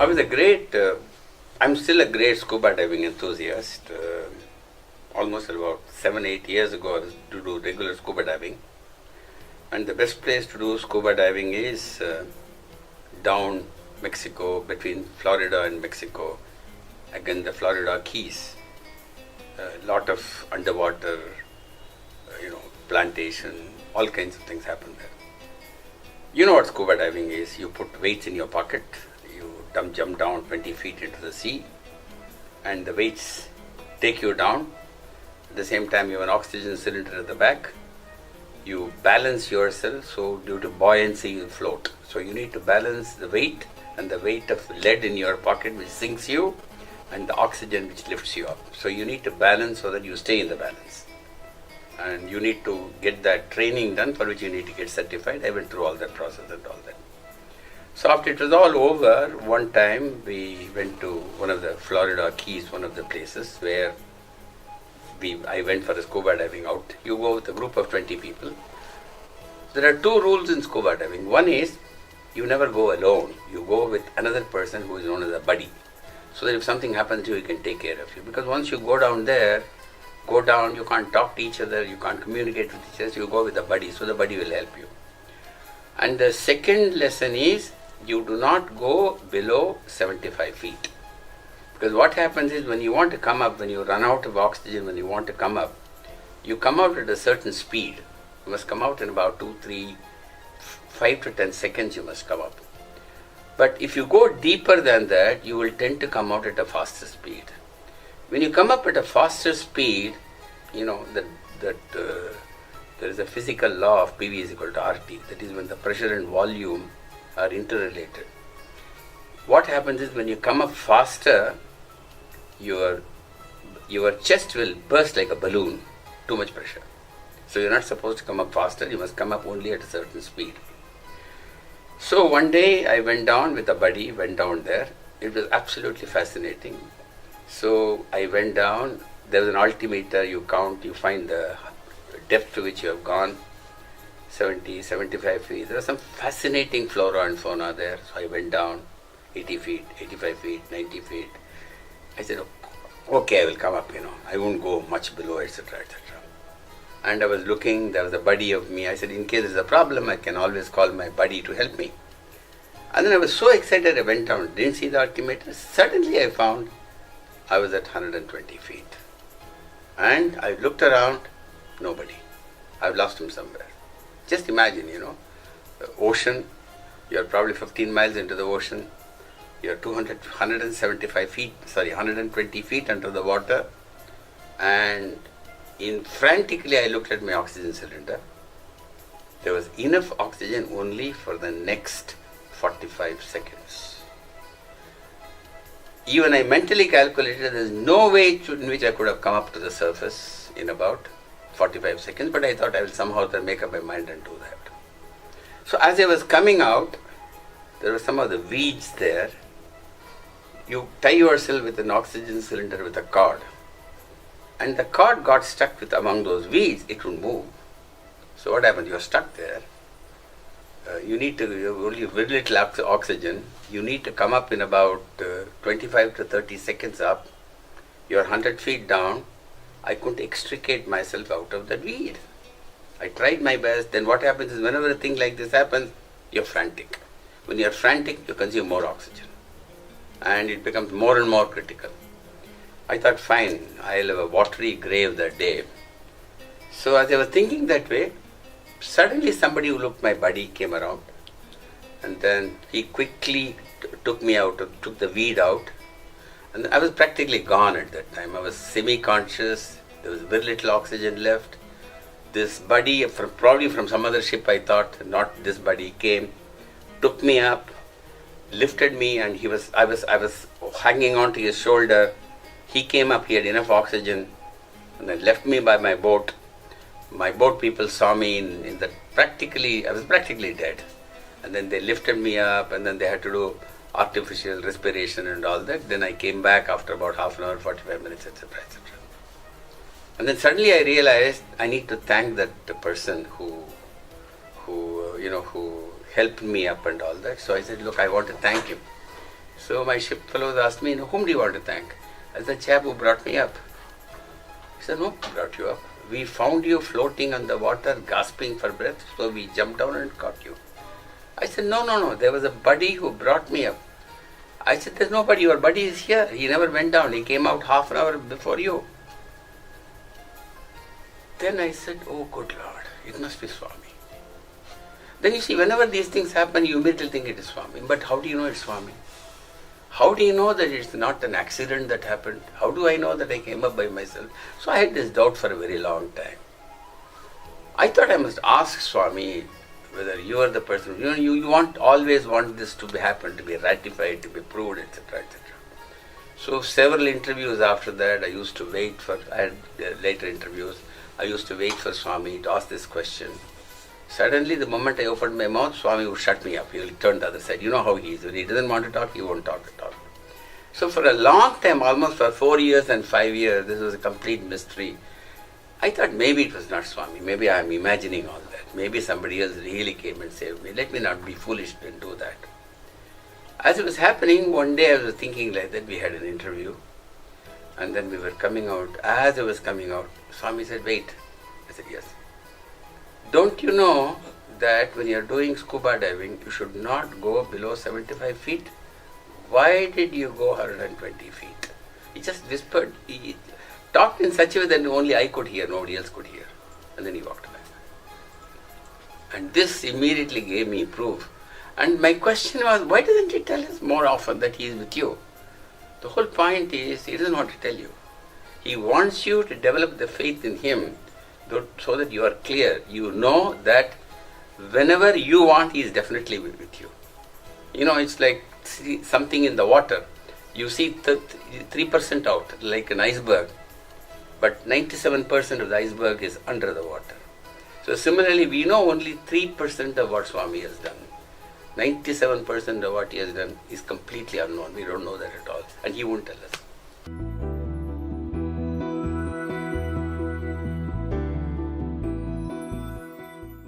I was a great, I'm still a great scuba diving enthusiast. Almost about 7-8 years ago, I was to do regular scuba diving. And the best place to do scuba diving is down Mexico, between Florida and Mexico. Again, the Florida Keys. A lot of underwater, plantation, all kinds of things happen there. You know what scuba diving is. You put weights in your pocket, you jump down 20 feet into the sea, and the weights take you down. At the same time, you have an oxygen cylinder at the back. You balance yourself, so due to buoyancy, you float. So you need to balance the weight and the weight of lead in your pocket, which sinks you, and the oxygen which lifts you up. So you need to balance so that you stay in the balance. And you need to get that training done, for which you need to get certified. I went through all that process and all that. So after it was all over, one time we went to one of the Florida Keys, one of the places where I went for a scuba diving out. You go with a group of 20 people. There are two rules in scuba diving. One is, you never go alone. You go with another person who is known as a buddy. So that if something happens to you, he can take care of you. Because once you go down, you can't talk to each other, you can't communicate with each other, you go with a buddy, so the buddy will help you. And the second lesson is, you do not go below 75 feet. Because what happens is, when you want to come up, when you run out of oxygen, when you want to come up, you come out at a certain speed. You must come out in about 2, 3, 5 to 10 seconds you must come up. But if you go deeper than that, you will tend to come out at a faster speed. When you come up at a faster speed, that there is a physical law of PV is equal to RT. That is, when the pressure and volume are interrelated. What happens is, when you come up faster, your chest will burst like a balloon, too much pressure. So you're not supposed to come up faster, you must come up only at a certain speed. So one day I went down with a buddy, went down there. It was absolutely fascinating. So I went down, there was an altimeter, you count, you find the depth to which you have gone, 70, 75 feet. There was some fascinating flora and fauna there. So I went down 80 feet, 85 feet, 90 feet. I said, okay, I will come up, I won't go much below, etc., etc. And I was looking, there was a buddy of me. I said, in case there's a problem, I can always call my buddy to help me. And then I was so excited, I went down, didn't see the altimeter. Suddenly I found I was at 120 feet. And I looked around, nobody. I've lost him somewhere. Just imagine, the ocean, you're probably 15 miles into the ocean, you're 120 feet under the water, and frantically I looked at my oxygen cylinder. There was enough oxygen only for the next 45 seconds. Even I mentally calculated there's no way in which I could have come up to the surface in about 45 seconds, but I thought I will somehow make up my mind and do that. So as I was coming out, there were some of the weeds there. You tie yourself with an oxygen cylinder with a cord, and the cord got stuck among those weeds, it would move. So what happens? You're stuck there. You have only very little oxygen. You need to come up in about 25 to 30 seconds up. You're 100 feet down. I couldn't extricate myself out of that weed. I tried my best. Then what happens is, whenever a thing like this happens, you're frantic. When you're frantic, you consume more oxygen. And it becomes more and more critical. I thought, fine, I'll have a watery grave that day. So as I was thinking that way, suddenly somebody who looked my buddy came around. And then he quickly took me out, took the weed out. And I was practically gone at that time. I was semi-conscious. There was very little oxygen left. This buddy, probably from some other ship, I thought, not this buddy, came, took me up, lifted me, and I was hanging on to his shoulder. He came up, he had enough oxygen, and then left me by my boat. My boat people saw me I was practically dead. And then they lifted me up, and then they had to do artificial respiration and all that. Then I came back after about half an hour, 45 minutes, etc., etc. And then suddenly I realized I need to thank that person who helped me up and all that. So I said, look, I want to thank him. So my ship fellows asked me, whom do you want to thank? I said, the chap who brought me up. He said, no, who brought you up? We found you floating on the water, gasping for breath, so we jumped down and caught you. I said, no, there was a buddy who brought me up. I said, there's nobody, your buddy is here. He never went down, he came out half an hour before you. Then I said, oh good Lord, it must be Swami. Then you see, whenever these things happen, you immediately think it is Swami. But how do you know it's Swami? How do you know that it's not an accident that happened? How do I know that I came up by myself? So I had this doubt for a very long time. I thought I must ask Swami whether you are the person, you always want this to happen, to be ratified, to be proved, etc., etc. So several interviews after that, I used to wait for, I had later interviews, I used to wait for Swami to ask this question. Suddenly, the moment I opened my mouth, Swami would shut me up. He will turn the other side. You know how he is. When he doesn't want to talk, he won't talk at all. So for a long time, almost for 4 years and 5 years, this was a complete mystery. I thought maybe it was not Swami. Maybe I am imagining all that. Maybe somebody else really came and saved me. Let me not be foolish and do that. As it was happening, one day I was thinking like that. We had an interview. And then we were coming out. As I was coming out, Swami said, wait. I said, yes. Don't you know that when you are doing scuba diving, you should not go below 75 feet? Why did you go 120 feet? He just whispered. He talked in such a way that only I could hear, nobody else could hear. And then he walked away. And this immediately gave me proof. And my question was, why doesn't he tell us more often that he is with you? The whole point is, he doesn't want to tell you. He wants you to develop the faith in him so that you are clear. You know that whenever you want, he is definitely with you. You know, it's like something in the water. You see 3% out, like an iceberg. But 97% of the iceberg is under the water. So similarly, we know only 3% of what Swami has done. 97% of what he has done is completely unknown. We don't know that at all. And he won't tell us.